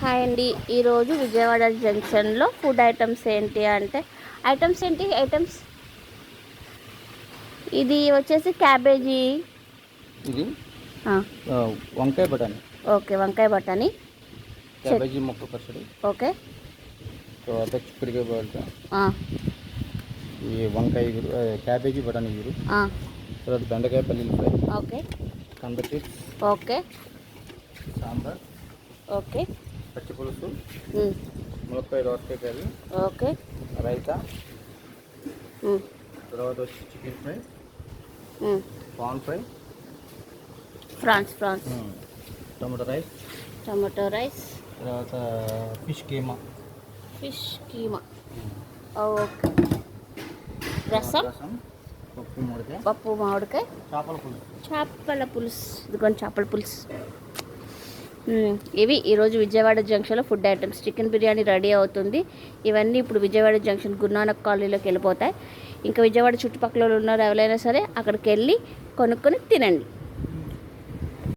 Hi అండి. ఈరోజు విజయవాడ జంక్షన్లో ఫుడ్ ఐటమ్స్ ఏంటి అంటే ఐటమ్స్ ఇది వచ్చేసి క్యాబేజీ, ఇది వంకాయ బఠానీ. ఓకే, వంకాయ బఠానీ, క్యాబేజీ ముక్క పచ్చడి, ఓకే, తర్వాత చిక్కుడుకాయ బఠానీ, ఈ వంకాయ ఎగురు, క్యాబేజీ బఠానీ ఎగురు, తర్వాత బెండకాయ పల్లీలు ఫ్రై, ఓకే, కంద చిప్స్, ఓకే, సాంబార్, ఓకే, పచ్చి పులుసు, ములక్కాయ దోసకాయ కర్రీ, ఓకే, రైతా, తర్వాత వచ్చి chicken fry, prawn fry, prawns, tomato rice, తర్వాత ఫిష్ కీమా, ఓకే, రసం, పప్పు మామిడికాయ, చేపల పులుసు, ఇదిగోండి చేపల పులుసు. ఇవి ఈరోజు విజయవాడ జంక్షన్లో food items. Chicken biryani ready అవుతుంది. ఇవన్నీ ఇప్పుడు విజయవాడ జంక్షన్ గురునానక్ కాలనీలోకి వెళ్ళిపోతాయి. ఇంకా విజయవాడ చుట్టుపక్కల ఉన్నారు ఎవరైనా సరే అక్కడికి వెళ్ళి కొనుక్కొని తినండి.